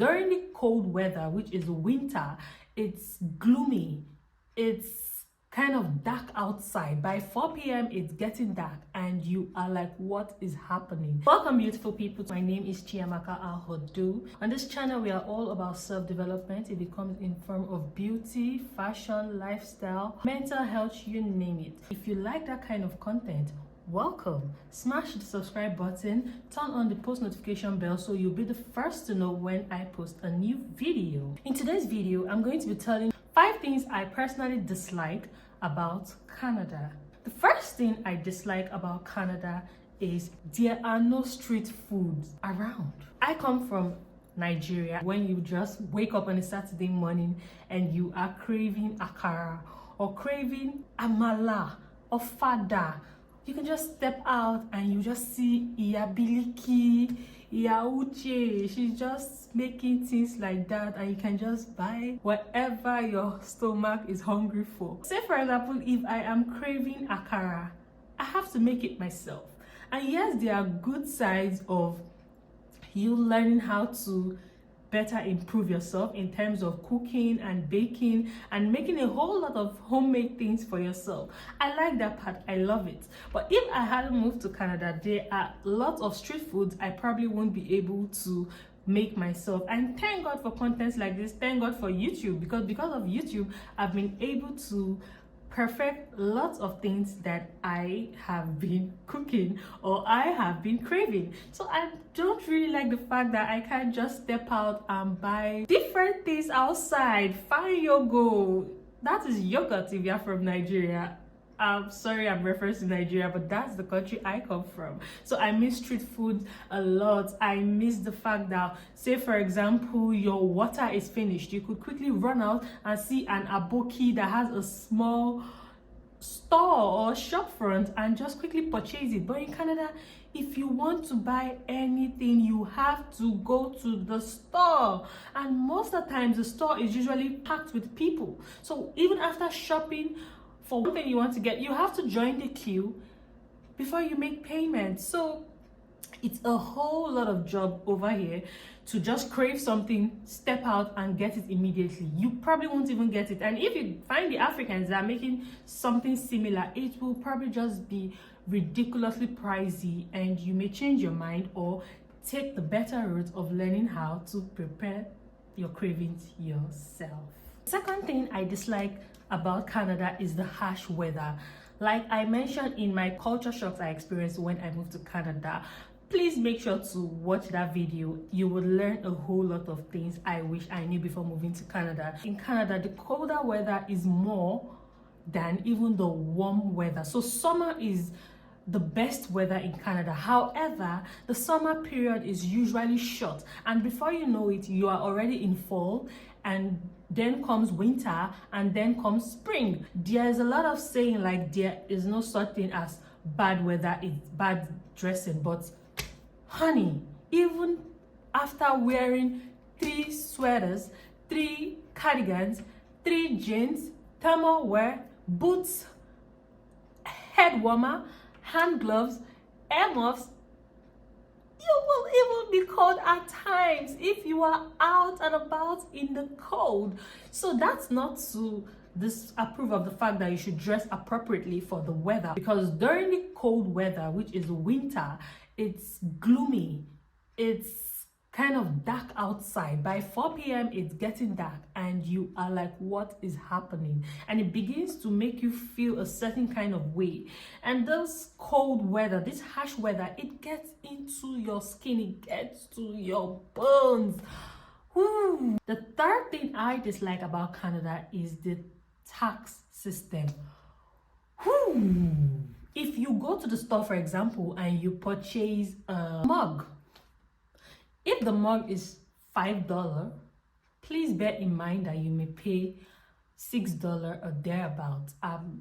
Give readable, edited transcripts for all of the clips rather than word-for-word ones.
During the cold weather, which is winter, it's gloomy. It's kind of dark outside. By 4 p.m. it's getting dark and you are like, what is happening? Welcome, beautiful people. My name is Chiamaka Ahodu. On this channel we are all about self-development. It comes in form of beauty, fashion, lifestyle, mental health, you name it. If you like that kind of content, welcome. Smash the subscribe button, turn on the post notification bell so you'll be the first to know when I post a new video. In today's video, I'm going to be telling 5 things I personally dislike about Canada. The first thing I dislike about Canada is there are no street foods around. I come from Nigeria. When you just wake up on a Saturday morning and you are craving akara or craving amala or fada, you can just step out and you just see Iyabiliki, Iyauche. She's just making things like that, and you can just buy whatever your stomach is hungry for. Say for example, if I am craving akara, I have to make it myself. And yes, there are good sides of you learning how to better improve yourself in terms of cooking and baking and making a whole lot of homemade things for yourself. I like that part. I love it. But if I hadn't moved to Canada, there are lots of street foods I probably won't be able to make myself. And thank God for contents like this. Thank God for YouTube, because of YouTube I've been able to perfect lots of things that I have been cooking or I have been craving. So I don't really like the fact that I can't just step out and buy different things outside. Find your goal. That is yogurt if you're from Nigeria. I'm sorry I'm referencing Nigeria, but that's the country I come from. So I miss street food a lot. I miss the fact that, say for example, your water is finished. You could quickly run out and see an aboki that has a small store or shop front and just quickly purchase it. But in Canada, if you want to buy anything, you have to go to the store, and most of the times the store is usually packed with people. So even after shopping for one thing you want to get, you have to join the queue before you make payment. So it's a whole lot of job over here to just crave something, step out and get it immediately. You probably won't even get it. And if you find the Africans that are making something similar, it will probably just be ridiculously pricey, and you may change your mind or take the better route of learning how to prepare your cravings yourself. Second thing I dislike about Canada is the harsh weather. Like I mentioned in my culture shocks I experienced when I moved to Canada, please make sure to watch that video. You will learn a whole lot of things I wish I knew before moving to Canada. In Canada, the colder weather is more than even the warm weather. So summer is the best weather in Canada. However, the summer period is usually short, and before you know it, you are already in fall, and then comes winter, and then comes spring. There is a lot of saying like there is no such thing as bad weather, it's bad dressing. But honey, even after wearing 3 sweaters, 3 cardigans, 3 jeans, thermal wear, boots, head warmer, hand gloves, earmuffs, you will even be cold at times if you are out and about in the cold. So that's not to disapprove of the fact that you should dress appropriately for the weather, because during the cold weather, which is winter, it's gloomy. It's kind of dark outside. By 4 p.m. it's getting dark and you are like, what is happening? And it begins to make you feel a certain kind of way. And this cold weather, this harsh weather, it gets into your skin, it gets to your bones. Whew. The third thing I dislike about Canada is the tax system. Whew. If you go to the store, for example, and you purchase a mug, if the mug is $5, please bear in mind that you may pay $6 or thereabouts. I'm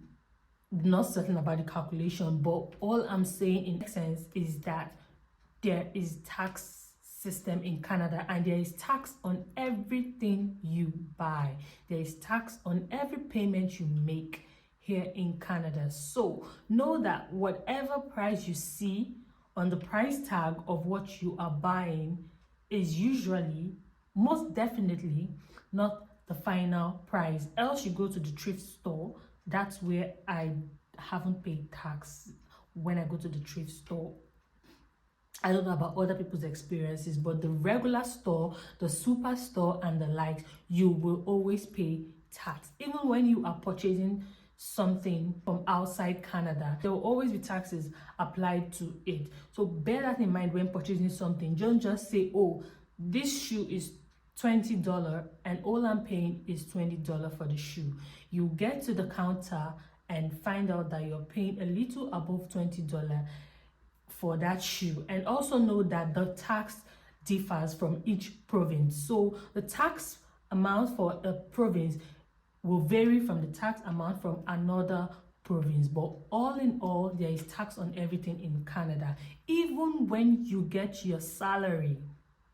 not certain about the calculation, but all I'm saying in essence is that there is tax system in Canada, and there is tax on everything you buy. There is tax on every payment you make here in Canada. So know that whatever price you see on the price tag of what you are buying is usually most definitely not the final price. Else you go to the thrift store. That's where I haven't paid tax when I go to the thrift store. I don't know about other people's experiences, but the regular store, the superstore and the likes, you will always pay tax. Even when you are purchasing something from outside Canada, there will always be taxes applied to it. So bear that in mind when purchasing something. Don't just say, oh, this shoe is $20 and all I'm paying is $20 for the shoe. You get to the counter and find out that you're paying a little above $20 for that shoe. And also know that the tax differs from each province. So the tax amount for a province will vary from the tax amount from another province. But all in all, there is tax on everything in Canada. Even when you get your salary.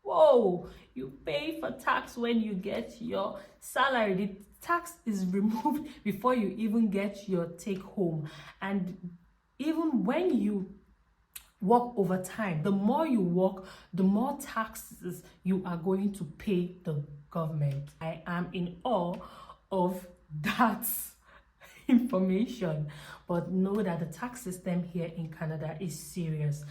Whoa, you pay for tax when you get your salary. The tax is removed before you even get your take home. And even when you work overtime, the more you work, the more taxes you are going to pay the government. I am in awe of that information, but know that the tax system here in Canada is serious,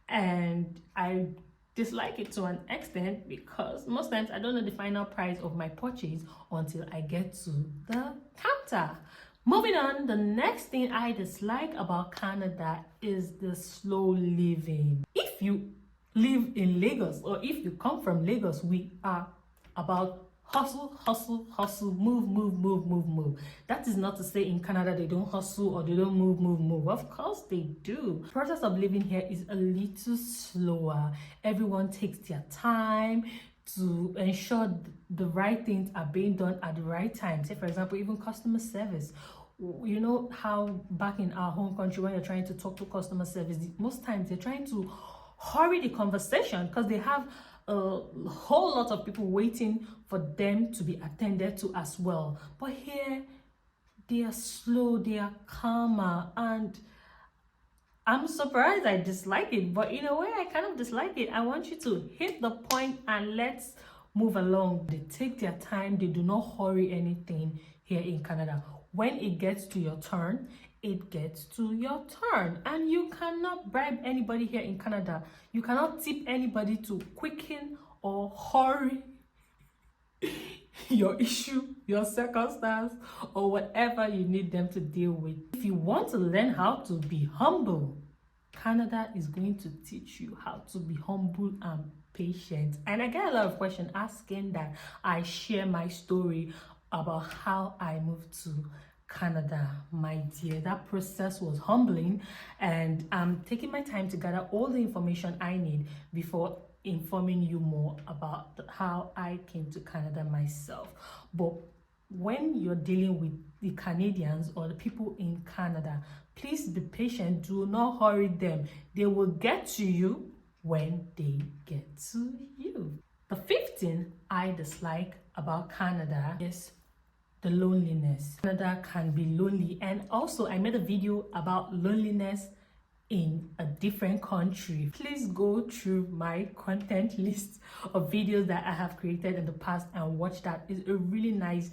and I dislike it to an extent because most times I don't know the final price of my purchase until I get to the counter. Moving on, the next thing I dislike about Canada is the slow living. If you live in Lagos or if you come from Lagos, we are about hustle, hustle, hustle, move, move, move, move, move. That is not to say in Canada they don't hustle or they don't move, move, move. Of course they do. The process of living here is a little slower. Everyone takes their time to ensure the right things are being done at the right time. Say, for example, even customer service. You know how back in our home country, when you're trying to talk to customer service, most times they're trying to hurry the conversation because they have a whole lot of people waiting for them to be attended to as well. But here, they are slow, they are calmer, and I'm surprised I dislike it, but in a way I kind of dislike it. I want you to hit the point and let's move along. They take their time, they do not hurry anything here in Canada. When it gets to your turn, it gets to your turn, and you cannot bribe anybody here in Canada. You cannot tip anybody to quicken or hurry your issue, your circumstance, or whatever you need them to deal with. If you want to learn how to be humble, Canada is going to teach you how to be humble and patient. And I get a lot of questions asking that I share my story about how I moved to Canada. My dear, that process was humbling, and I'm taking my time to gather all the information I need before informing you more about how I came to Canada myself. But when you're dealing with the Canadians or the people in Canada, please be patient. Do not hurry them. They will get to you when they get to you. The fifth thing I dislike about Canada is the loneliness. Canada can be lonely, and also I made a video about loneliness in a different country. Please go through my content list of videos that I have created in the past and watch that. It's a really nice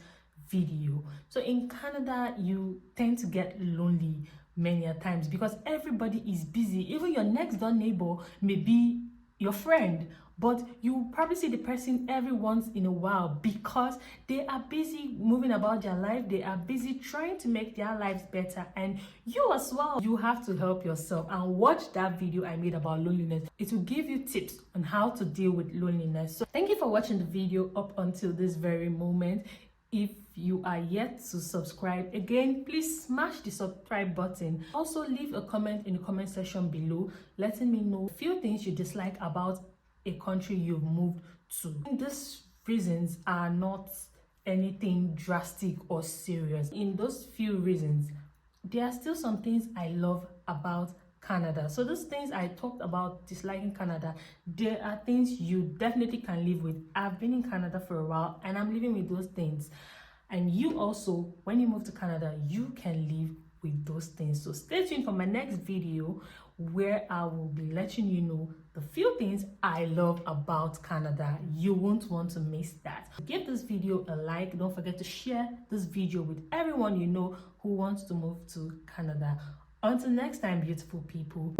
video. So in Canada, you tend to get lonely many a times because everybody is busy. Even your next door neighbor may be your friend, but you probably see the person every once in a while because they are busy moving about their life. They are busy trying to make their lives better, and you as well, you have to help yourself and watch that video I made about loneliness. It will give you tips on how to deal with loneliness. So thank you for watching the video up until this very moment. If you are yet to subscribe, again, please smash the subscribe button. Also leave a comment in the comment section below letting me know a few things you dislike about a country you've moved to. These reasons are not anything drastic or serious. In those few reasons, there are still some things I love about Canada. So those things I talked about disliking Canada, there are things you definitely can live with. I've been in Canada for a while and I'm living with those things. And you also, when you move to Canada, you can live with those things. So stay tuned for my next video where I will be letting you know the few things I love about Canada. You won't want to miss that. Give this video a like. Don't forget to share this video with everyone you know who wants to move to Canada. Until next time, beautiful people.